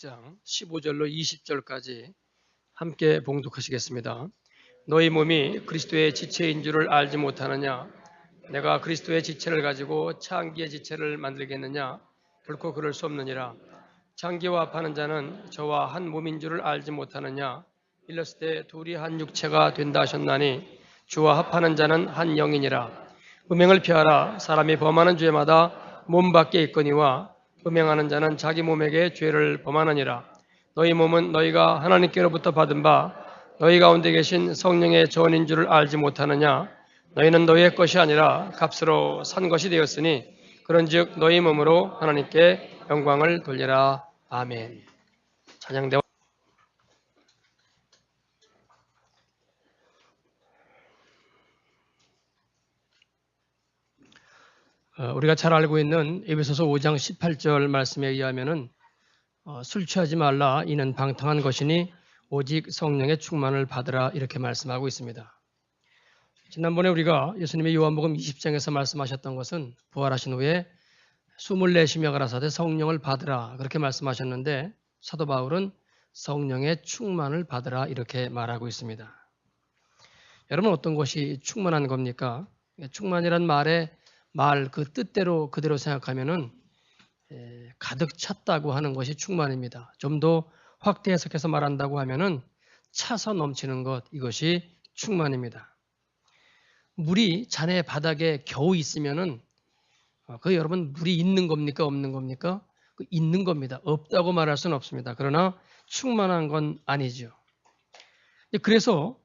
6장 15절로 20절까지 함께 봉독하시겠습니다. 너희 몸이 그리스도의 지체인 줄을 알지 못하느냐? 내가 그리스도의 지체를 가지고 창기의 지체를 만들겠느냐? 결코 그럴 수 없느니라. 창기와 합하는 자는 저와 한 몸인 줄을 알지 못하느냐? 일렀을 때 둘이 한 육체가 된다 하셨나니 주와 합하는 자는 한 영이니라. 음행을 피하라. 사람이 범하는 죄마다 몸 밖에 있거니와 음행하는 자는 자기 몸에게 죄를 범하느니라. 너희 몸은 너희가 하나님께로부터 받은 바 너희 가운데 계신 성령의 전인 줄을 알지 못하느냐? 너희는 너희의 것이 아니라 값으로 산 것이 되었으니 그런즉 너희 몸으로 하나님께 영광을 돌리라. 아멘. 찬양대와 우리가 잘 알고 있는 에베소서 5장 18절 말씀에 의하면은 술 취하지 말라 이는 방탕한 것이니 오직 성령의 충만을 받으라 이렇게 말씀하고 있습니다. 지난번에 우리가 예수님의 요한복음 20장에서 말씀하셨던 것은 부활하신 후에 숨을 내쉬며 가라사대 성령을 받으라 그렇게 말씀하셨는데 사도 바울은 성령의 충만을 받으라 이렇게 말하고 있습니다. 여러분 어떤 것이 충만한 겁니까? 충만이란 말의 말 그 뜻대로 그대로 생각하면은 가득 찼다고 하는 것이 충만입니다. 좀 더 확대 해석해서 말한다고 하면은 차서 넘치는 것 이것이 충만입니다. 물이 잔의 바닥에 겨우 있으면은 그 여러분 물이 있는 겁니까 없는 겁니까? 있는 겁니다. 없다고 말할 수는 없습니다. 그러나 충만한 건 아니죠. 그래서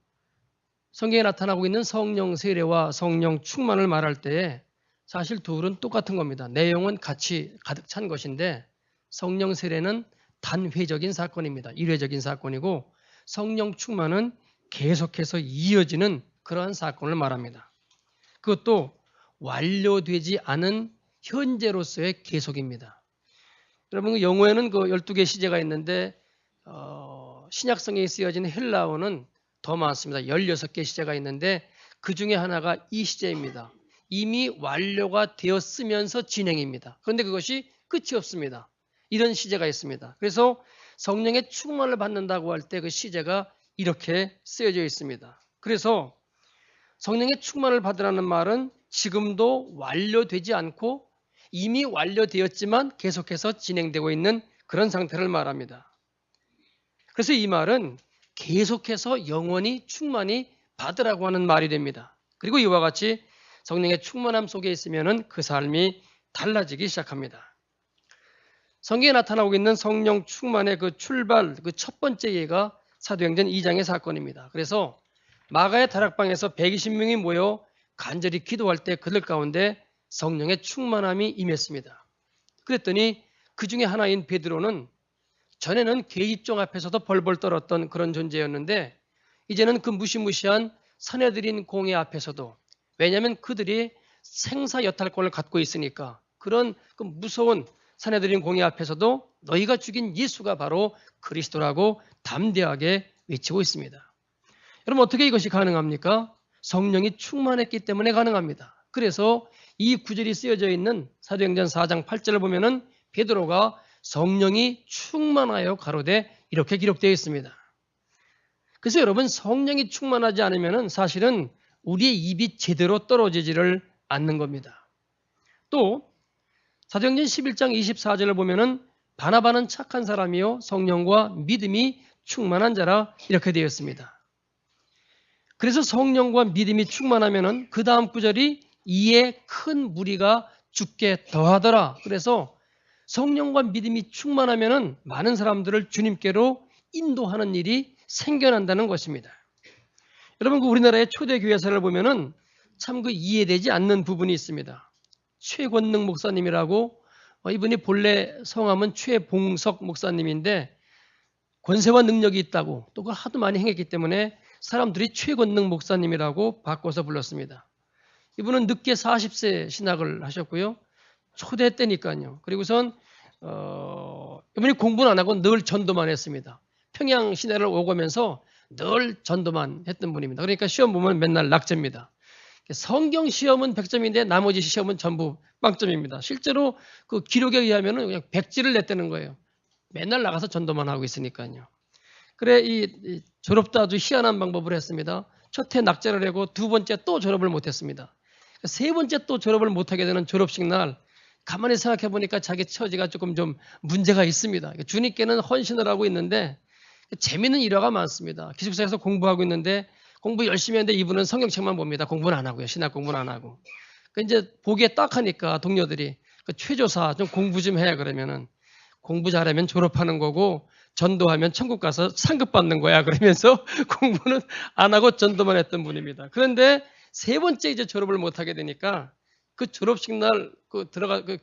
성경에 나타나고 있는 성령 세례와 성령 충만을 말할 때에 사실 둘은 똑같은 겁니다. 내용은 같이 가득 찬 것인데 성령 세례는 단회적인 사건입니다. 일회적인 사건이고 성령 충만은 계속해서 이어지는 그러한 사건을 말합니다. 그것도 완료되지 않은 현재로서의 계속입니다. 여러분 영어에는 그 12개 시제가 있는데 신약성에 쓰여진 헬라어는 더 많습니다. 16개 시제가 있는데 그 중에 하나가 이 시제입니다. 이미 완료가 되었으면서 진행입니다. 그런데 그것이 끝이 없습니다. 이런 시제가 있습니다. 그래서 성령의 충만을 받는다고 할 때 그 시제가 이렇게 쓰여져 있습니다. 그래서 성령의 충만을 받으라는 말은 지금도 완료되지 않고 이미 완료되었지만 계속해서 진행되고 있는 그런 상태를 말합니다. 그래서 이 말은 계속해서 영원히 충만히 받으라고 하는 말이 됩니다. 그리고 이와 같이 성령의 충만함 속에 있으면 그 삶이 달라지기 시작합니다. 성경에 나타나고 있는 성령 충만의 그 출발, 그 첫 번째 예가 사도행전 2장의 사건입니다. 그래서 마가의 다락방에서 120명이 모여 간절히 기도할 때 그들 가운데 성령의 충만함이 임했습니다. 그랬더니 그 중에 하나인 베드로는 전에는 계집종 앞에서도 벌벌 떨었던 그런 존재였는데 이제는 그 무시무시한 선해드린 공회 앞에서도 왜냐하면 그들이 생사 여탈권을 갖고 있으니까 그런 그 무서운 산해드린 공회 앞에서도 너희가 죽인 예수가 바로 그리스도라고 담대하게 외치고 있습니다. 여러분 어떻게 이것이 가능합니까? 성령이 충만했기 때문에 가능합니다. 그래서 이 구절이 쓰여져 있는 사도행전 4장 8절을 보면은 베드로가 성령이 충만하여 가로되 이렇게 기록되어 있습니다. 그래서 여러분 성령이 충만하지 않으면은 사실은 우리의 입이 제대로 떨어지지를 않는 겁니다. 또 사도행전 11장 24절을 보면은 바나바는 착한 사람이요 성령과 믿음이 충만한 자라 이렇게 되어 있습니다. 그래서 성령과 믿음이 충만하면은 그 다음 구절이 이에 큰 무리가 죽게 더하더라. 그래서 성령과 믿음이 충만하면은 많은 사람들을 주님께로 인도하는 일이 생겨난다는 것입니다. 여러분 그 우리나라의 초대 교회사를 보면은 참 그 이해되지 않는 부분이 있습니다. 최권능 목사님이라고 이분이 본래 성함은 최봉석 목사님인데 권세와 능력이 있다고 또 그걸 하도 많이 행했기 때문에 사람들이 최권능 목사님이라고 바꿔서 불렀습니다. 이분은 늦게 40세 신학을 하셨고요. 초대 때니까요. 그리고선 이분이 공부는 안 하고 늘 전도만 했습니다. 평양 시내를 오가면서 늘 전도만 했던 분입니다. 그러니까 시험 보면 맨날 낙제입니다. 성경 시험은 100점인데 나머지 시험은 전부 빵점입니다. 실제로 그 기록에 의하면 그냥 백지를 냈다는 거예요. 맨날 나가서 전도만 하고 있으니까요. 그래 이 졸업도 아주 희한한 방법을 했습니다. 첫 해 낙제를 하고 두 번째 또 졸업을 못했습니다. 세 번째 또 졸업을 못하게 되는 졸업식 날 가만히 생각해 보니까 자기 처지가 조금 좀 문제가 있습니다. 주님께는 헌신을 하고 있는데 재미있는 일화가 많습니다. 기숙사에서 공부하고 있는데 공부 열심히 했는데 이분은 성경책만 봅니다. 공부는 안 하고요. 신학 공부는 안 하고. 이제 보기에 딱 하니까 동료들이 최조사 좀 공부 좀 해 그러면은 공부 잘하면 졸업하는 거고 전도하면 천국 가서 상급 받는 거야 그러면서 공부는 안 하고 전도만 했던 분입니다. 그런데 세 번째 이제 졸업을 못 하게 되니까 그 졸업식 날 그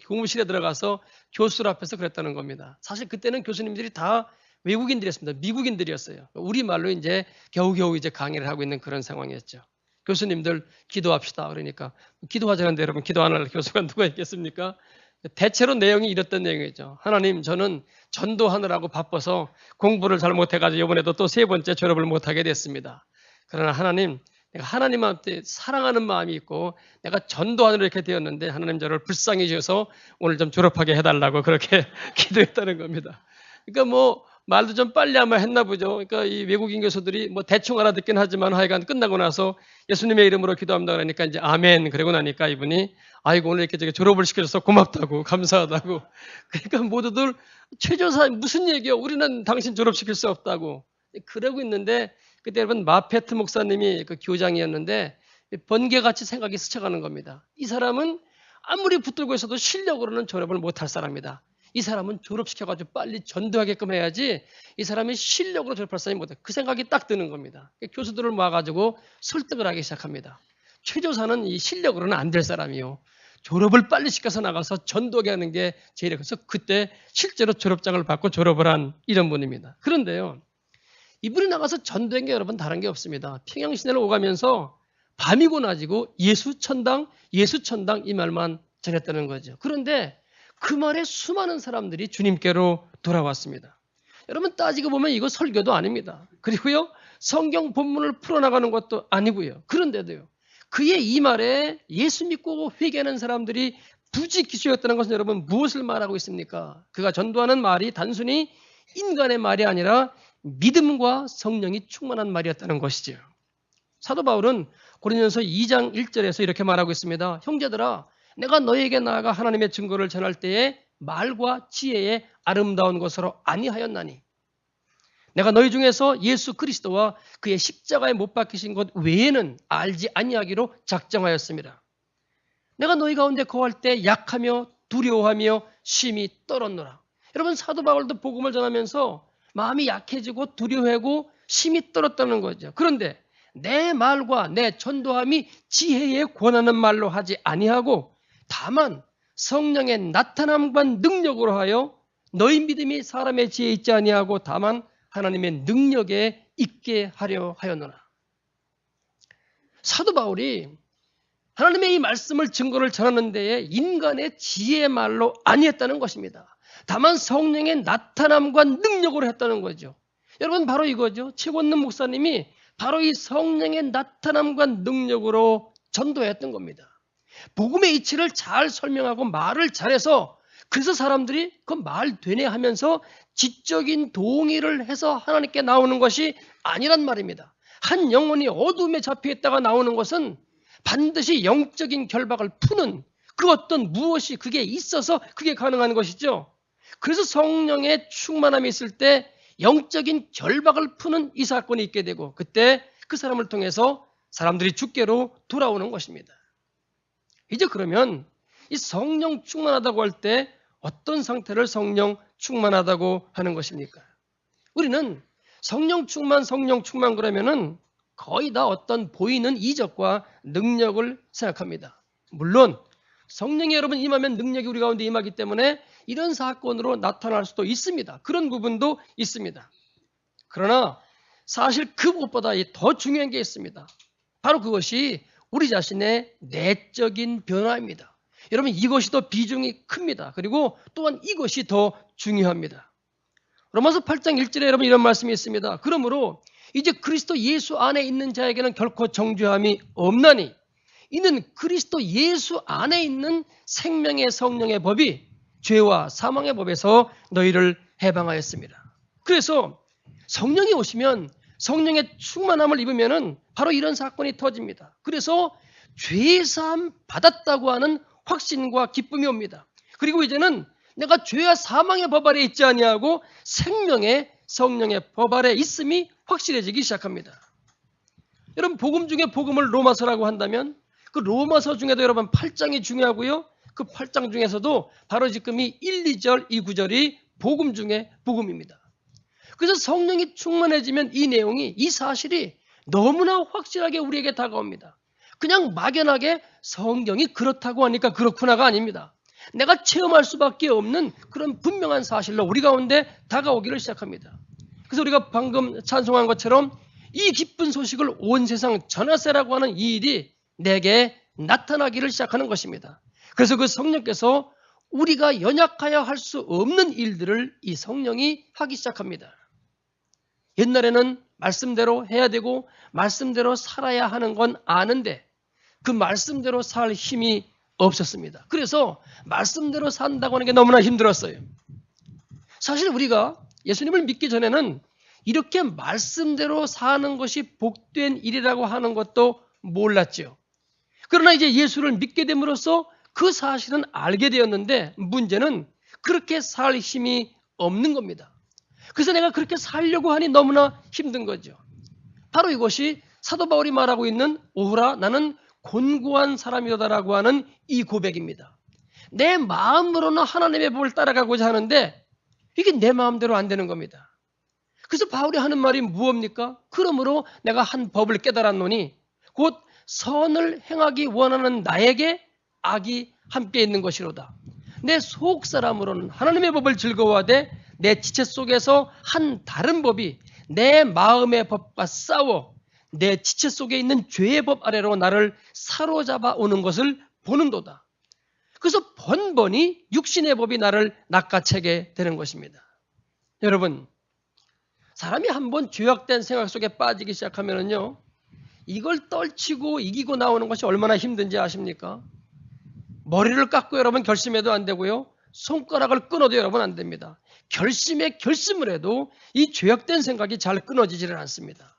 교무실에 들어가서 교수들 앞에서 그랬다는 겁니다. 사실 그때는 교수님들이 다 외국인들이었습니다. 미국인들이었어요. 우리 말로 이제 겨우겨우 이제 강의를 하고 있는 그런 상황이었죠. 교수님들 기도합시다. 그러니까 기도하자는데 여러분 기도 안 할 교수가 누가 있겠습니까? 대체로 내용이 이랬던 내용이죠. 하나님, 저는 전도하느라고 바빠서 공부를 잘 못해가지고 이번에도 또 세 번째 졸업을 못하게 됐습니다. 그러나 하나님, 내가 하나님한테 사랑하는 마음이 있고 내가 전도하느라 이렇게 되었는데 하나님 저를 불쌍히 주셔서 오늘 좀 졸업하게 해달라고 그렇게 기도했다는 겁니다. 그러니까 뭐 말도 좀 빨리 아마 했나 보죠. 그러니까 이 외국인 교수들이 뭐 대충 알아듣긴 하지만 하여간 끝나고 나서 예수님의 이름으로 기도합니다 그러니까 이제 아멘 그러고 나니까 이분이 아이고 오늘 이렇게 졸업을 시켜줘서 고맙다고 감사하다고. 그러니까 모두들 최조사 무슨 얘기요? 우리는 당신 졸업시킬 수 없다고 그러고 있는데 그때 여러분 마페트 목사님이 그 교장이었는데 번개같이 생각이 스쳐가는 겁니다. 이 사람은 아무리 붙들고 있어도 실력으로는 졸업을 못할 사람이다. 이 사람은 졸업시켜가지고 빨리 전도하게끔 해야지 이 사람이 실력으로 졸업할 사람이 못해. 그 생각이 딱 드는 겁니다. 교수들을 모아가지고 설득을 하기 시작합니다. 최조사는 이 실력으로는 안 될 사람이요. 졸업을 빨리 시켜서 나가서 전도하게 하는 게 제일 그래서 그때 실제로 졸업장을 받고 졸업을 한 이런 분입니다. 그런데요. 이분이 나가서 전도한 게 여러분 다른 게 없습니다. 평양시내를 오가면서 밤이고 낮이고 예수천당 이 말만 전했다는 거죠. 그런데 그 말에 수많은 사람들이 주님께로 돌아왔습니다. 여러분 따지고 보면 이거 설교도 아닙니다. 그리고요 성경 본문을 풀어나가는 것도 아니고요. 그런데도요 그의 이 말에 예수 믿고 회개하는 사람들이 부지기수였다는 것은 여러분 무엇을 말하고 있습니까? 그가 전도하는 말이 단순히 인간의 말이 아니라 믿음과 성령이 충만한 말이었다는 것이죠. 사도 바울은 고린도전서 2장 1절에서 이렇게 말하고 있습니다. 형제들아 내가 너희에게 나아가 하나님의 증거를 전할 때에 말과 지혜의 아름다운 것으로 아니하였나니 내가 너희 중에서 예수 그리스도와 그의 십자가에 못 박히신 것 외에는 알지 아니하기로 작정하였습니다. 내가 너희 가운데 거할 때 약하며 두려워하며 심히 떨었노라. 여러분 사도 바울도 복음을 전하면서 마음이 약해지고 두려워하고 심히 떨었다는 거죠. 그런데 내 말과 내 전도함이 지혜에 권하는 말로 하지 아니하고 다만 성령의 나타남과 능력으로 하여 너희 믿음이 사람의 지혜에 있지 아니하고 다만 하나님의 능력에 있게 하려 하였노라. 사도 바울이 하나님의 이 말씀을 증거를 전하는 데에 인간의 지혜의 말로 아니했다는 것입니다. 다만 성령의 나타남과 능력으로 했다는 거죠. 여러분 바로 이거죠. 최권능 목사님이 바로 이 성령의 나타남과 능력으로 전도했던 겁니다. 복음의 이치를 잘 설명하고 말을 잘해서 그래서 사람들이 그 말 되네 하면서 지적인 동의를 해서 하나님께 나오는 것이 아니란 말입니다. 한 영혼이 어둠에 잡혀 있다가 나오는 것은 반드시 영적인 결박을 푸는 그 어떤 무엇이 그게 있어서 그게 가능한 것이죠. 그래서 성령의 충만함이 있을 때 영적인 결박을 푸는 이 사건이 있게 되고 그때 그 사람을 통해서 사람들이 주께로 돌아오는 것입니다. 이제 그러면 이 성령 충만하다고 할 때 어떤 상태를 성령 충만하다고 하는 것입니까? 우리는 성령 충만 그러면은 거의 다 어떤 보이는 이적과 능력을 생각합니다. 물론 성령이 여러분 임하면 능력이 우리 가운데 임하기 때문에 이런 사건으로 나타날 수도 있습니다. 그런 부분도 있습니다. 그러나 사실 그 무엇보다 더 중요한 게 있습니다. 바로 그것이 우리 자신의 내적인 변화입니다. 여러분 이것이 더 비중이 큽니다. 그리고 또한 이것이 더 중요합니다. 로마서 8장 1절에 여러분 이런 말씀이 있습니다. 그러므로 이제 그리스도 예수 안에 있는 자에게는 결코 정죄함이 없나니 이는 그리스도 예수 안에 있는 생명의 성령의 법이 죄와 사망의 법에서 너희를 해방하였습니다. 그래서 성령이 오시면 성령의 충만함을 입으면은 바로 이런 사건이 터집니다. 그래서 죄사함 받았다고 하는 확신과 기쁨이 옵니다. 그리고 이제는 내가 죄와 사망의 법 아래 있지 아니하고 생명의 성령의 법 아래 있음이 확실해지기 시작합니다. 여러분 복음 중에 복음을 로마서라고 한다면 그 로마서 중에도 여러분 8장이 중요하고요. 그 8장 중에서도 바로 지금 이 1, 2절, 이 9절이 복음 중에 복음입니다. 그래서 성령이 충만해지면 이 내용이, 이 사실이 너무나 확실하게 우리에게 다가옵니다. 그냥 막연하게 성경이 그렇다고 하니까 그렇구나가 아닙니다. 내가 체험할 수밖에 없는 그런 분명한 사실로 우리 가운데 다가오기를 시작합니다. 그래서 우리가 방금 찬송한 것처럼 이 기쁜 소식을 온 세상 전하세라고 하는 이 일이 내게 나타나기를 시작하는 것입니다. 그래서 그 성령께서 우리가 연약하여 할 수 없는 일들을 이 성령이 하기 시작합니다. 옛날에는 말씀대로 해야 되고 말씀대로 살아야 하는 건 아는데 그 말씀대로 살 힘이 없었습니다. 그래서 말씀대로 산다고 하는 게 너무나 힘들었어요. 사실 우리가 예수님을 믿기 전에는 이렇게 말씀대로 사는 것이 복된 일이라고 하는 것도 몰랐죠. 그러나 이제 예수를 믿게 됨으로써 그 사실은 알게 되었는데 문제는 그렇게 살 힘이 없는 겁니다. 그래서 내가 그렇게 살려고 하니 너무나 힘든 거죠. 바로 이것이 사도 바울이 말하고 있는 오후라 나는 곤고한 사람이다라고 하는 이 고백입니다. 내 마음으로는 하나님의 법을 따라가고자 하는데 이게 내 마음대로 안 되는 겁니다. 그래서 바울이 하는 말이 무엇입니까? 그러므로 내가 한 법을 깨달았노니 곧 선을 행하기 원하는 나에게 악이 함께 있는 것이로다. 내 속사람으로는 하나님의 법을 즐거워하되 내 지체 속에서 한 다른 법이 내 마음의 법과 싸워 내 지체 속에 있는 죄의 법 아래로 나를 사로잡아 오는 것을 보는도다. 그래서 번번이 육신의 법이 나를 낚아채게 되는 것입니다. 여러분, 사람이 한번 죄악된 생각 속에 빠지기 시작하면요, 이걸 떨치고 이기고 나오는 것이 얼마나 힘든지 아십니까? 머리를 깎고 여러분 결심해도 안 되고요. 손가락을 끊어도 여러분 안 됩니다. 결심에 결심을 해도 이 죄악된 생각이 잘 끊어지지를 않습니다.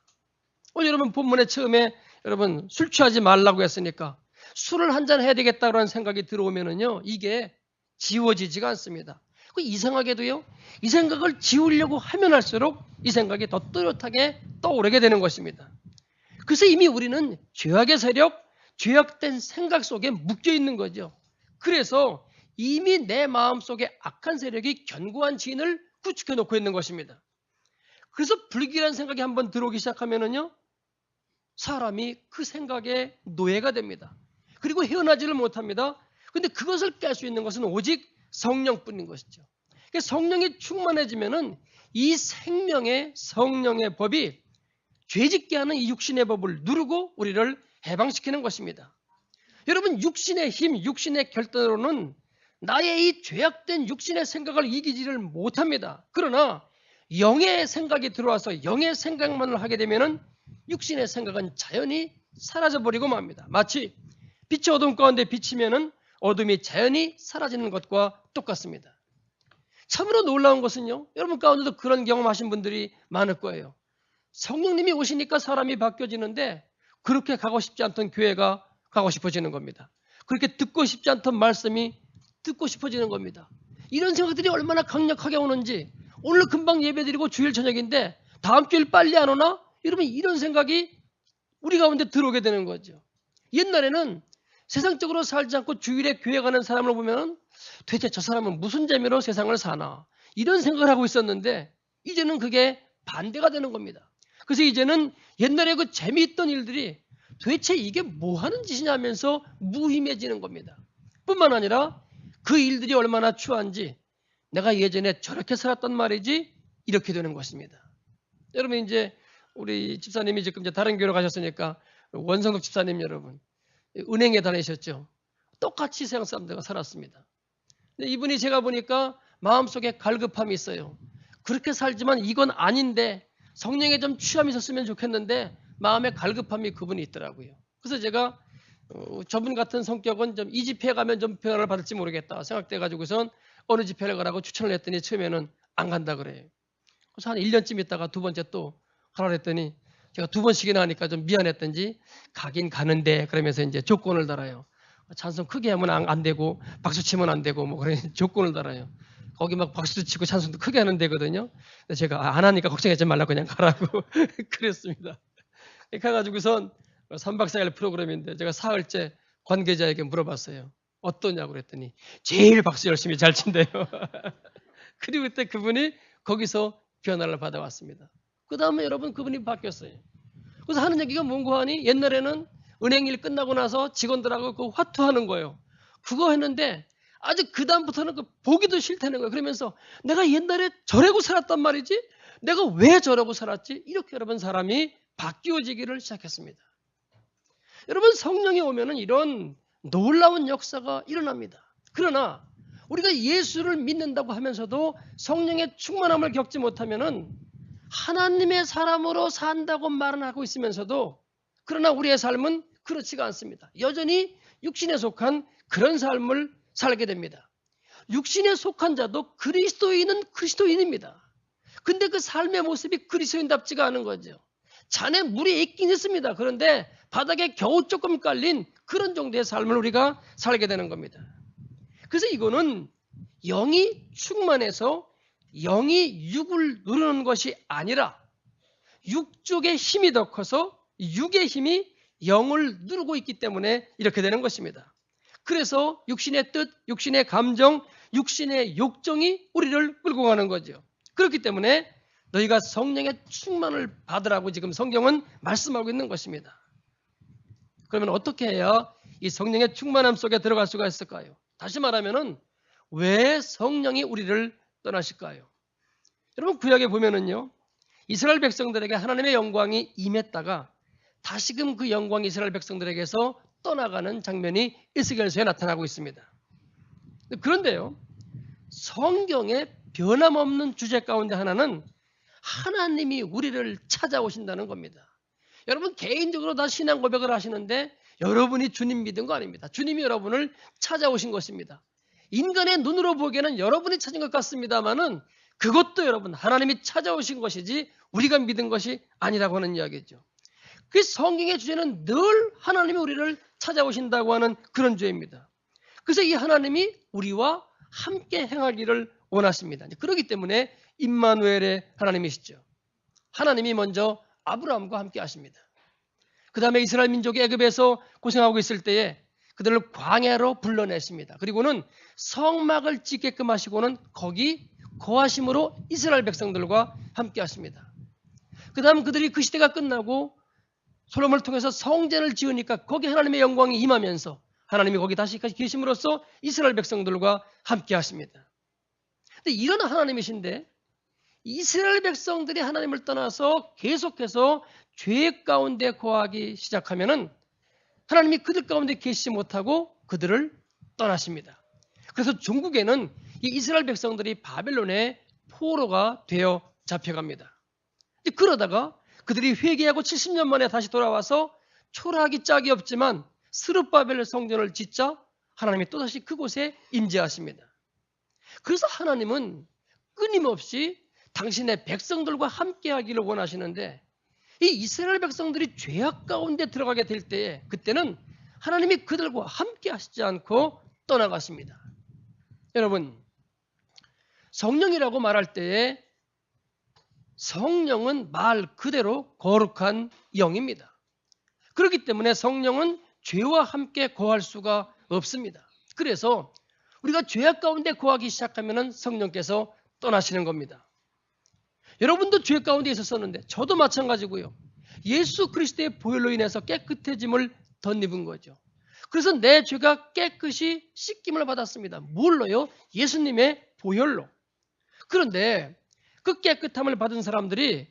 오늘 여러분 본문에 처음에 여러분 술 취하지 말라고 했으니까 술을 한잔 해야 되겠다라는 생각이 들어오면은요, 이게 지워지지가 않습니다. 이상하게도요, 이 생각을 지우려고 하면 할수록 이 생각이 더 뚜렷하게 떠오르게 되는 것입니다. 그래서 이미 우리는 죄악의 세력, 죄악된 생각 속에 묶여 있는 거죠. 그래서 이미 내 마음속에 악한 세력이 견고한 지인을 구축해 놓고 있는 것입니다. 그래서 불길한 생각이 한번 들어오기 시작하면은요, 사람이 그 생각에 노예가 됩니다. 그리고 헤어나지를 못합니다. 근데 그것을 깰 수 있는 것은 오직 성령뿐인 것이죠. 성령이 충만해지면은 이 생명의 성령의 법이 죄짓게 하는 이 육신의 법을 누르고 우리를 해방시키는 것입니다. 여러분, 육신의 힘, 육신의 결단으로는 나의 이 죄악된 육신의 생각을 이기지를 못합니다. 그러나 영의 생각이 들어와서 영의 생각만을 하게 되면은 육신의 생각은 자연히 사라져버리고 맙니다. 마치 빛이 어둠 가운데 비치면은 어둠이 자연히 사라지는 것과 똑같습니다. 참으로 놀라운 것은요, 여러분 가운데도 그런 경험하신 분들이 많을 거예요. 성령님이 오시니까 사람이 바뀌어지는데 그렇게 가고 싶지 않던 교회가 가고 싶어지는 겁니다. 그렇게 듣고 싶지 않던 말씀이 듣고 싶어지는 겁니다. 이런 생각들이 얼마나 강력하게 오는지, 오늘 금방 예배드리고 주일 저녁인데 다음 주일 빨리 안 오나? 여러분, 이런 생각이 우리 가운데 들어오게 되는 거죠. 옛날에는 세상적으로 살지 않고 주일에 교회 가는 사람을 보면 도대체 저 사람은 무슨 재미로 세상을 사나, 이런 생각을 하고 있었는데 이제는 그게 반대가 되는 겁니다. 그래서 이제는 옛날에 그 재미있던 일들이 도대체 이게 뭐 하는 짓이냐 하면서 무의미해지는 겁니다. 뿐만 아니라 그 일들이 얼마나 추한지, 내가 예전에 저렇게 살았단 말이지, 이렇게 되는 것입니다. 여러분, 이제 우리 집사님이 지금 이제 다른 교회로 가셨으니까 원성덕 집사님 여러분, 은행에 다니셨죠. 똑같이 세상 사람들과 살았습니다. 근데 이분이 제가 보니까 마음속에 갈급함이 있어요. 그렇게 살지만 이건 아닌데 성령에 좀 취함이 있었으면 좋겠는데 마음에 갈급함이 그분이 있더라고요. 그래서 제가 저분 같은 성격은 좀 이 집회에 가면 좀 변화를 받을지 모르겠다 생각돼 가지고선 어느 집회를 가라고 추천을 했더니 처음에는 안 간다 그래요. 그래서 한 1년쯤 있다가 두 번째 또 하라 그랬더니 제가 두 번씩이나 하니까 좀 미안했던지 가긴 가는데 그러면서 이제 조건을 달아요. 찬송 크게 하면 안 되고 박수 치면 안 되고 뭐 그런 조건을 달아요. 거기 막 박수도 치고 찬송도 크게 하는 데거든요. 근데 제가 안 하니까 걱정하지 말라고 그냥 가라고 그랬습니다. 가가지고선 3박 4일 프로그램인데 제가 사흘째 관계자에게 물어봤어요. 어떠냐고 그랬더니 제일 박수 열심히 잘 친대요. 그리고 그때 그분이 거기서 변화를 받아왔습니다. 그 다음에 여러분 그분이 바뀌었어요. 그래서 하는 얘기가 뭔고 하니 옛날에는 은행일 끝나고 나서 직원들하고 그 화투하는 거예요. 그거 했는데 아주 그 다음부터는 그 보기도 싫다는 거예요. 그러면서 내가 옛날에 저러고 살았단 말이지? 내가 왜 저러고 살았지? 이렇게 여러분 사람이 바뀌어지기를 시작했습니다. 여러분 성령이 오면은 이런 놀라운 역사가 일어납니다. 그러나 우리가 예수를 믿는다고 하면서도 성령의 충만함을 겪지 못하면은 하나님의 사람으로 산다고 말은 하고 있으면서도 그러나 우리의 삶은 그렇지가 않습니다. 여전히 육신에 속한 그런 삶을 살게 됩니다. 육신에 속한 자도 그리스도인은 그리스도인입니다. 근데 그 삶의 모습이 그리스도인답지가 않은 거죠. 잔에 물이 있긴 있습니다. 그런데 바닥에 겨우 조금 깔린 그런 정도의 삶을 우리가 살게 되는 겁니다. 그래서 이거는 영이 충만해서 영이 육을 누르는 것이 아니라 육 쪽의 힘이 더 커서 육의 힘이 영을 누르고 있기 때문에 이렇게 되는 것입니다. 그래서 육신의 뜻, 육신의 감정, 육신의 욕정이 우리를 끌고 가는 거죠. 그렇기 때문에 너희가 성령의 충만을 받으라고 지금 성경은 말씀하고 있는 것입니다. 그러면 어떻게 해야 이 성령의 충만함 속에 들어갈 수가 있을까요? 다시 말하면은 왜 성령이 우리를 떠나실까요? 여러분 구약에 보면은요. 이스라엘 백성들에게 하나님의 영광이 임했다가 다시금 그 영광이 이스라엘 백성들에게서 떠나가는 장면이 에스겔서에 나타나고 있습니다. 그런데요. 성경의 변함없는 주제 가운데 하나는 하나님이 우리를 찾아오신다는 겁니다. 여러분 개인적으로 다 신앙 고백을 하시는데 여러분이 주님 믿은 거 아닙니다. 주님이 여러분을 찾아오신 것입니다. 인간의 눈으로 보기에는 여러분이 찾은 것 같습니다만은 그것도 여러분 하나님이 찾아오신 것이지 우리가 믿은 것이 아니라고 하는 이야기죠. 그 성경의 주제는 늘 하나님이 우리를 찾아오신다고 하는 그런 주제입니다. 그래서 이 하나님이 우리와 함께 행하기를 원하십니다. 그렇기 때문에 임마누엘의 하나님이시죠. 하나님이 먼저 아브라함과 함께 하십니다. 그 다음에 이스라엘 민족이 애굽에서 고생하고 있을 때에 그들을 광야로 불러내십니다. 그리고는 성막을 짓게끔 하시고는 거기 거하심으로 이스라엘 백성들과 함께 하십니다. 그 다음 그들이 그 시대가 끝나고 솔로몬을 통해서 성전을 지으니까 거기 하나님의 영광이 임하면서 하나님이 거기 다시 계심으로써 이스라엘 백성들과 함께 하십니다. 근데 이런 하나님이신데 이스라엘 백성들이 하나님을 떠나서 계속해서 죄 가운데 거하기 시작하면은 하나님이 그들 가운데 계시지 못하고 그들을 떠나십니다. 그래서 중국에는 이 이스라엘 백성들이 바벨론의 포로가 되어 잡혀갑니다. 그러다가 그들이 회개하고 70년 만에 다시 돌아와서 초라하기 짝이 없지만 스룹바벨 성전을 짓자 하나님이 또다시 그곳에 임재하십니다. 그래서 하나님은 끊임없이 당신의 백성들과 함께하기를 원하시는데 이 이스라엘 백성들이 죄악 가운데 들어가게 될 때에 그때는 하나님이 그들과 함께 하시지 않고 떠나가십니다. 여러분 성령이라고 말할 때에 성령은 말 그대로 거룩한 영입니다. 그렇기 때문에 성령은 죄와 함께 거할 수가 없습니다. 그래서 우리가 죄악 가운데 거하기 시작하면 성령께서 떠나시는 겁니다. 여러분도 죄 가운데 있었었는데 저도 마찬가지고요. 예수 그리스도의 보혈로 인해서 깨끗해짐을 덧입은 거죠. 그래서 내 죄가 깨끗이 씻김을 받았습니다. 뭘로요? 예수님의 보혈로. 그런데 그 깨끗함을 받은 사람들이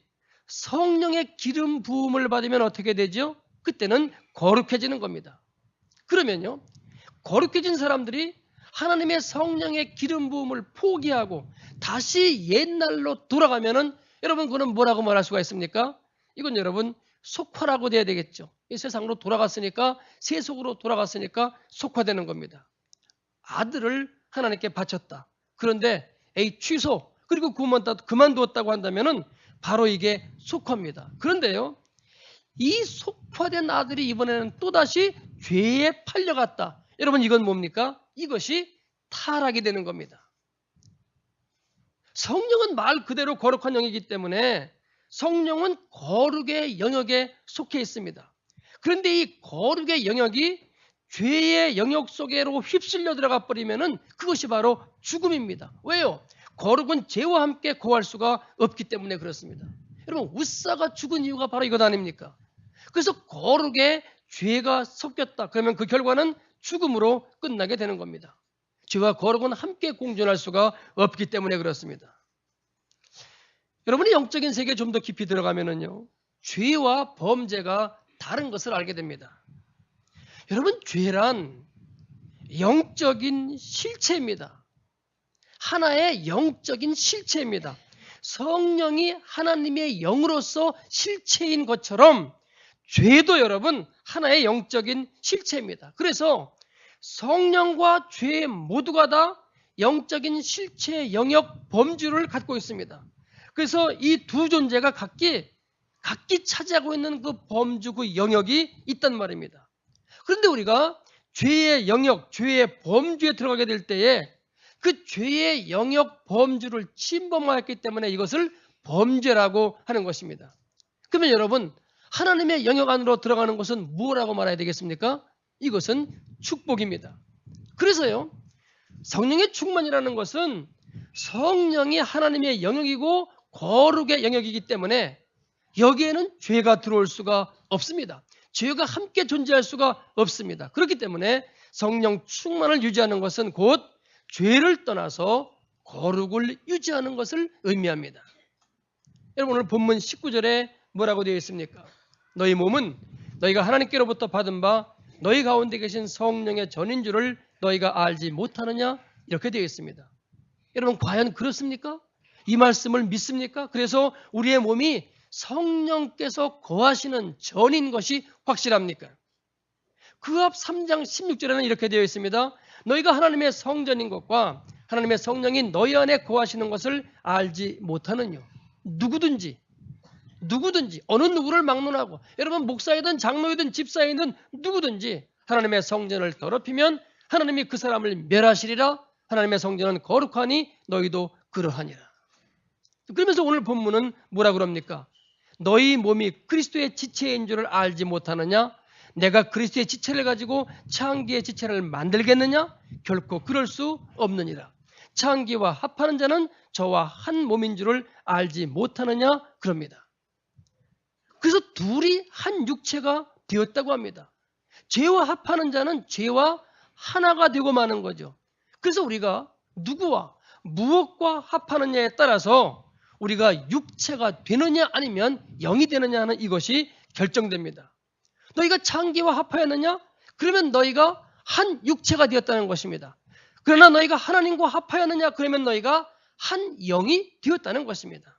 성령의 기름 부음을 받으면 어떻게 되죠? 그때는 거룩해지는 겁니다. 그러면요. 거룩해진 사람들이 하나님의 성령의 기름 부음을 포기하고 다시 옛날로 돌아가면은 여러분 그는 뭐라고 말할 수가 있습니까? 이건 여러분 속화라고 돼야 되겠죠. 이 세상으로 돌아갔으니까 세속으로 돌아갔으니까 속화되는 겁니다. 아들을 하나님께 바쳤다. 그런데 취소. 그리고 그만두었다고 한다면은 바로 이게 속화입니다. 그런데요, 이 속화된 아들이 이번에는 또다시 죄에 팔려갔다. 여러분, 이건 뭡니까? 이것이 타락이 되는 겁니다. 성령은 말 그대로 거룩한 영이기 때문에 성령은 거룩의 영역에 속해 있습니다. 그런데 이 거룩의 영역이 죄의 영역 속으로 휩쓸려 들어가 버리면은 그것이 바로 죽음입니다. 왜요? 거룩은 죄와 함께 거할 수가 없기 때문에 그렇습니다. 여러분, 웃사가 죽은 이유가 바로 이것 아닙니까? 그래서 거룩에 죄가 섞였다. 그러면 그 결과는 죽음으로 끝나게 되는 겁니다. 죄와 거룩은 함께 공존할 수가 없기 때문에 그렇습니다. 여러분이 영적인 세계에 좀 더 깊이 들어가면은요, 죄와 범죄가 다른 것을 알게 됩니다. 여러분, 죄란 영적인 실체입니다. 하나의 영적인 실체입니다. 성령이 하나님의 영으로서 실체인 것처럼 죄도 여러분 하나의 영적인 실체입니다. 그래서 성령과 죄 모두가 다 영적인 실체 영역 범주를 갖고 있습니다. 그래서 이 두 존재가 각기 차지하고 있는 그 범주, 그 영역이 있단 말입니다. 그런데 우리가 죄의 영역, 죄의 범주에 들어가게 될 때에 그 죄의 영역 범주를 침범하였기 때문에 이것을 범죄라고 하는 것입니다. 그러면 여러분, 하나님의 영역 안으로 들어가는 것은 뭐라고 말해야 되겠습니까? 이것은 축복입니다. 그래서요, 성령의 충만이라는 것은 성령이 하나님의 영역이고 거룩의 영역이기 때문에 여기에는 죄가 들어올 수가 없습니다. 죄가 함께 존재할 수가 없습니다. 그렇기 때문에 성령 충만을 유지하는 것은 곧 죄를 떠나서 거룩을 유지하는 것을 의미합니다. 여러분, 오늘 본문 19절에 뭐라고 되어 있습니까? 너희 몸은 너희가 하나님께로부터 받은 바 너희 가운데 계신 성령의 전인 줄을 너희가 알지 못하느냐? 이렇게 되어 있습니다. 여러분, 과연 그렇습니까? 이 말씀을 믿습니까? 그래서 우리의 몸이 성령께서 거하시는 전인 것이 확실합니까? 그 앞 3장 16절에는 이렇게 되어 있습니다. 너희가 하나님의 성전인 것과 하나님의 성령이 너희 안에 거하시는 것을 알지 못하느냐? 누구든지 어느 누구를 막론하고, 여러분 목사이든 장로이든 집사이든 누구든지 하나님의 성전을 더럽히면 하나님이 그 사람을 멸하시리라. 하나님의 성전은 거룩하니 너희도 그러하니라. 그러면서 오늘 본문은 뭐라 그럽니까? 너희 몸이 그리스도의 지체인 줄을 알지 못하느냐? 내가 그리스도의 지체를 가지고 창기의 지체를 만들겠느냐? 결코 그럴 수 없느니라. 창기와 합하는 자는 저와 한 몸인 줄을 알지 못하느냐? 그럽니다. 그래서 둘이 한 육체가 되었다고 합니다. 죄와 합하는 자는 죄와 하나가 되고 마는 거죠. 그래서 우리가 누구와 무엇과 합하느냐에 따라서 우리가 육체가 되느냐 아니면 영이 되느냐 하는 이것이 결정됩니다. 너희가 창기와 합하였느냐? 그러면 너희가 한 육체가 되었다는 것입니다. 그러나 너희가 하나님과 합하였느냐? 그러면 너희가 한 영이 되었다는 것입니다.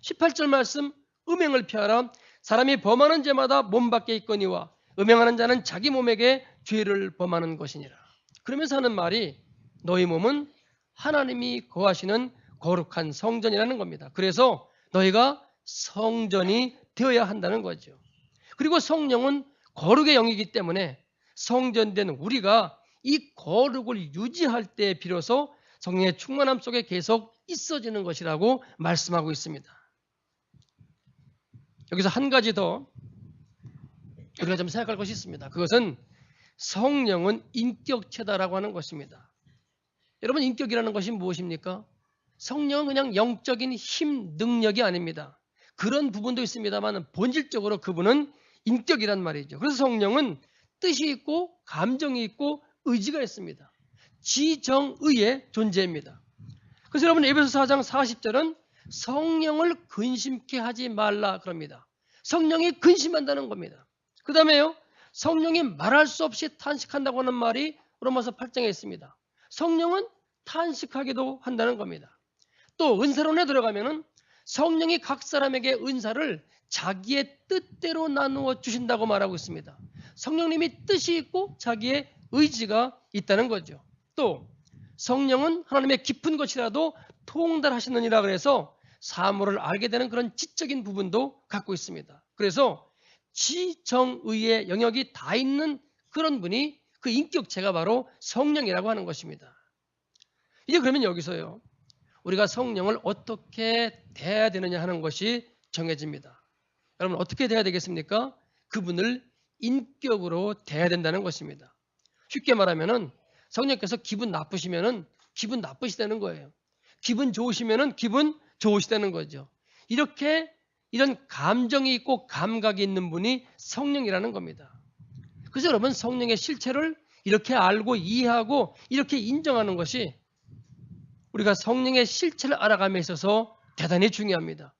18절 말씀, 음행을 피하라. 사람이 범하는 죄마다 몸 밖에 있거니와 음행하는 자는 자기 몸에게 죄를 범하는 것이니라. 그러면서 하는 말이 너희 몸은 하나님이 거하시는 거룩한 성전이라는 겁니다. 그래서 너희가 성전이 되어야 한다는 거죠. 그리고 성령은 거룩의 영이기 때문에 성전된 우리가 이 거룩을 유지할 때 비로소 성령의 충만함 속에 계속 있어지는 것이라고 말씀하고 있습니다. 여기서 한 가지 더 우리가 좀 생각할 것이 있습니다. 그것은 성령은 인격체다라고 하는 것입니다. 여러분, 인격이라는 것이 무엇입니까? 성령은 그냥 영적인 힘, 능력이 아닙니다. 그런 부분도 있습니다만 본질적으로 그분은 인격이란 말이죠. 그래서 성령은 뜻이 있고 감정이 있고 의지가 있습니다. 지정의의 존재입니다. 그래서 여러분, 에베소서 4장 40절은 성령을 근심케 하지 말라 그럽니다. 성령이 근심한다는 겁니다. 그 다음에요, 성령이 말할 수 없이 탄식한다고 하는 말이 로마서 8장에 있습니다. 성령은 탄식하기도 한다는 겁니다. 또 은사론에 들어가면은 성령이 각 사람에게 은사를 자기의 뜻대로 나누어 주신다고 말하고 있습니다. 성령님이 뜻이 있고 자기의 의지가 있다는 거죠. 또 성령은 하나님의 깊은 것이라도 통달하시느니라 그래서 사물을 알게 되는 그런 지적인 부분도 갖고 있습니다. 그래서 지정의의 영역이 다 있는 그런 분이 그 인격체가 바로 성령이라고 하는 것입니다. 이제 그러면 여기서요, 우리가 성령을 어떻게 대해야 되느냐 하는 것이 정해집니다. 여러분 어떻게 대해야 되겠습니까? 그분을 인격으로 대해야 된다는 것입니다. 쉽게 말하면은 성령께서 기분 나쁘시면은 기분 나쁘시다는 거예요. 기분 좋으시면은 기분 좋으시다는 거죠. 이렇게 이런 감정이 있고 감각이 있는 분이 성령이라는 겁니다. 그래서 여러분 성령의 실체를 이렇게 알고 이해하고 이렇게 인정하는 것이 우리가 성령의 실체를 알아감에 있어서 대단히 중요합니다.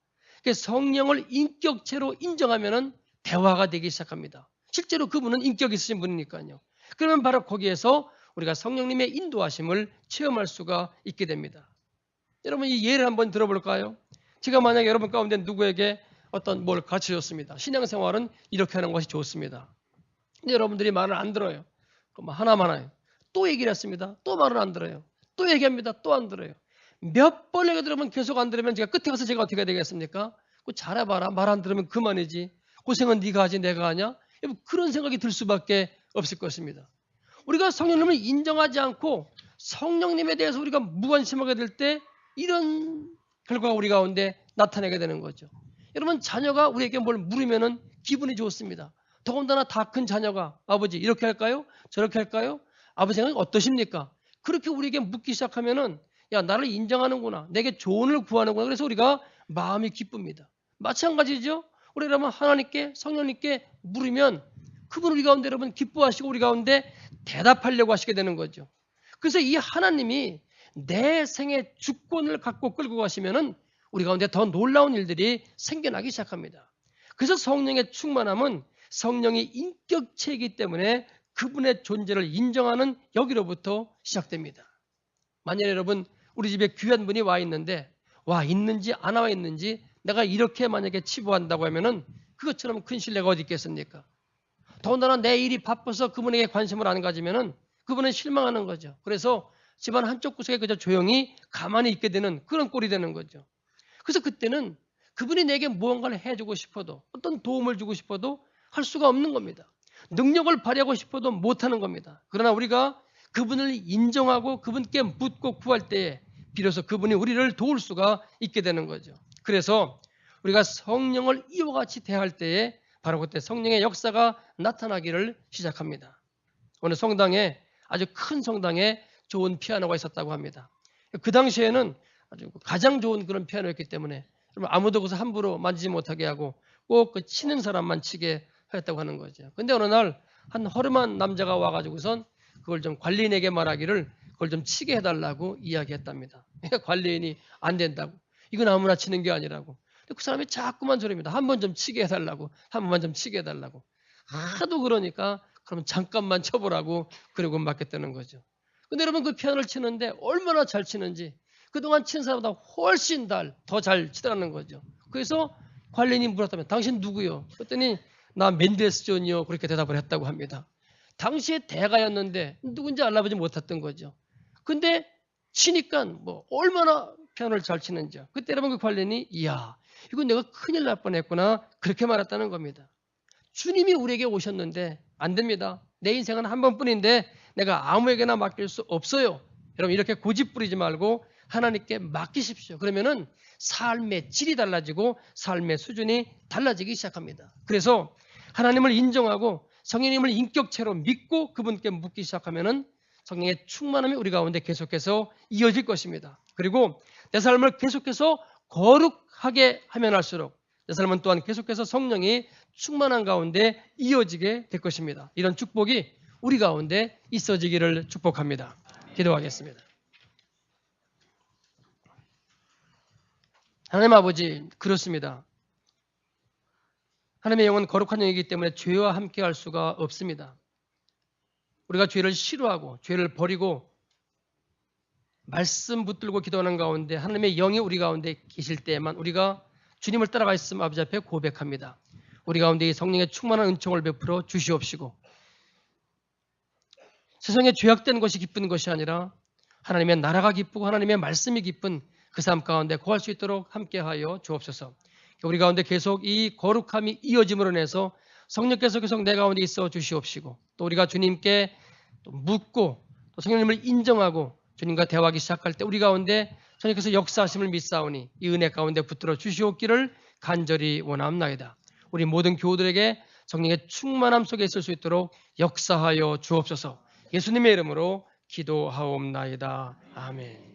성령을 인격체로 인정하면은 대화가 되기 시작합니다. 실제로 그분은 인격이 있으신 분이니까요. 그러면 바로 거기에서 우리가 성령님의 인도하심을 체험할 수가 있게 됩니다. 여러분 이 예를 한번 들어볼까요? 제가 만약에 여러분 가운데 누구에게 어떤 뭘 가르쳐줬습니다. 신앙생활은 이렇게 하는 것이 좋습니다. 근데 여러분들이 말을 안 들어요. 그럼 하나만 해요. 또 얘기를 했습니다. 또 말을 안 들어요. 또 얘기합니다. 또 안 들어요. 몇 번 얘기 들으면 계속 안 들으면 제가 끝에 가서 제가 어떻게 해야 되겠습니까? 잘해봐라. 말 안 들으면 그만이지. 고생은 네가 하지 내가 하냐? 그런 생각이 들 수밖에 없을 것입니다. 우리가 성령님을 인정하지 않고 성령님에 대해서 우리가 무관심하게 될 때 이런 결과가 우리 가운데 나타나게 되는 거죠. 여러분 자녀가 우리에게 뭘 물으면은 기분이 좋습니다. 더군다나 다 큰 자녀가 아버지 이렇게 할까요? 저렇게 할까요? 아버지 생각이 어떠십니까? 그렇게 우리에게 묻기 시작하면은 야 나를 인정하는구나. 내게 조언을 구하는구나. 그래서 우리가 마음이 기쁩니다. 마찬가지죠. 우리 여러분 하나님께 성령님께 물으면 그분 우리 가운데 여러분 기뻐하시고 우리 가운데 대답하려고 하시게 되는 거죠. 그래서 이 하나님이 내 생의 주권을 갖고 끌고 가시면은 우리 가운데 더 놀라운 일들이 생겨나기 시작합니다. 그래서 성령의 충만함은 성령이 인격체이기 때문에 그분의 존재를 인정하는 여기로부터 시작됩니다. 만약에 여러분 우리 집에 귀한 분이 와 있는데 와 있는지 안 와 있는지 내가 이렇게 만약에 치부한다고 하면은 그것처럼 큰 신뢰가 어디 있겠습니까? 더군다나 내 일이 바빠서 그분에게 관심을 안 가지면은 그분은 실망하는 거죠. 그래서 집안 한쪽 구석에 그저 조용히 가만히 있게 되는 그런 꼴이 되는 거죠. 그래서 그때는 그분이 내게 무언가를 해주고 싶어도 어떤 도움을 주고 싶어도 할 수가 없는 겁니다. 능력을 발휘하고 싶어도 못하는 겁니다. 그러나 우리가 그분을 인정하고 그분께 묻고 구할 때에 비로소 그분이 우리를 도울 수가 있게 되는 거죠. 그래서 우리가 성령을 이와 같이 대할 때에 바로 그때 성령의 역사가 나타나기를 시작합니다. 오늘 성당에 아주 큰 성당에 좋은 피아노가 있었다고 합니다. 그 당시에는 아주 가장 좋은 그런 피아노였기 때문에 아무도 그것을 함부로 만지지 못하게 하고 꼭 그 치는 사람만 치게 하였다고 하는 거죠. 근데 어느 날 한 허름한 남자가 와가지고선 그걸 좀 관리인에게 말하기를 그걸 좀 치게 해달라고 이야기했답니다. 관리인이 안 된다고. 이건 아무나 치는 게 아니라고. 그 사람이 자꾸만 저럽니다. 한 번 좀 치게 해달라고. 한 번만 좀 치게 해달라고. 하도 그러니까 그럼 잠깐만 쳐보라고 그러고 맡겼다는 거죠. 근데 여러분 그 피아노를 치는데 얼마나 잘 치는지 그동안 친 사람보다 훨씬 더 잘 치더라는 거죠. 그래서 관리인이 물었다면 당신 누구요? 그랬더니 나 멘델스 존이요. 그렇게 대답을 했다고 합니다. 당시에 대가였는데 누군지 알아보지 못했던 거죠. 근데 치니까 뭐 얼마나 피아노를 잘 치는지요. 그때 여러분 그 관리인이 이야 이건 내가 큰일 날 뻔했구나 그렇게 말했다는 겁니다. 주님이 우리에게 오셨는데 안 됩니다. 내 인생은 한 번뿐인데 내가 아무에게나 맡길 수 없어요. 여러분 이렇게 고집 부리지 말고 하나님께 맡기십시오. 그러면은 삶의 질이 달라지고 삶의 수준이 달라지기 시작합니다. 그래서 하나님을 인정하고 성령님을 인격체로 믿고 그분께 묻기 시작하면은 성령의 충만함이 우리 가운데 계속해서 이어질 것입니다. 그리고 내 삶을 계속해서 거룩하게 하면 할수록 내 삶은 또한 계속해서 성령이 충만한 가운데 이어지게 될 것입니다. 이런 축복이 우리 가운데 있어지기를 축복합니다. 기도하겠습니다. 하나님 아버지 그렇습니다. 하나님의 영은 거룩한 영이기 때문에 죄와 함께 할 수가 없습니다. 우리가 죄를 싫어하고 죄를 버리고 말씀 붙들고 기도하는 가운데 하나님의 영이 우리 가운데 계실 때에만 우리가 주님을 따라가 있음 아버지 앞에 고백합니다. 우리 가운데 이 성령의 충만한 은총을 베풀어 주시옵시고 세상에 죄악된 것이 기쁜 것이 아니라 하나님의 나라가 기쁘고 하나님의 말씀이 기쁜 그 삶 가운데 거할 수 있도록 함께하여 주옵소서. 우리 가운데 계속 이 거룩함이 이어짐으로 인해서 성령께서 계속 내 가운데 있어 주시옵시고, 또 우리가 주님께 또 묻고 또 성령님을 인정하고 주님과 대화하기 시작할 때 우리 가운데 성령께서 역사하심을 믿사오니 이 은혜 가운데 붙들어 주시옵기를 간절히 원합나이다. 우리 모든 교우들에게 성령의 충만함 속에 있을 수 있도록 역사하여 주옵소서. 예수님의 이름으로 기도하옵나이다. 아멘.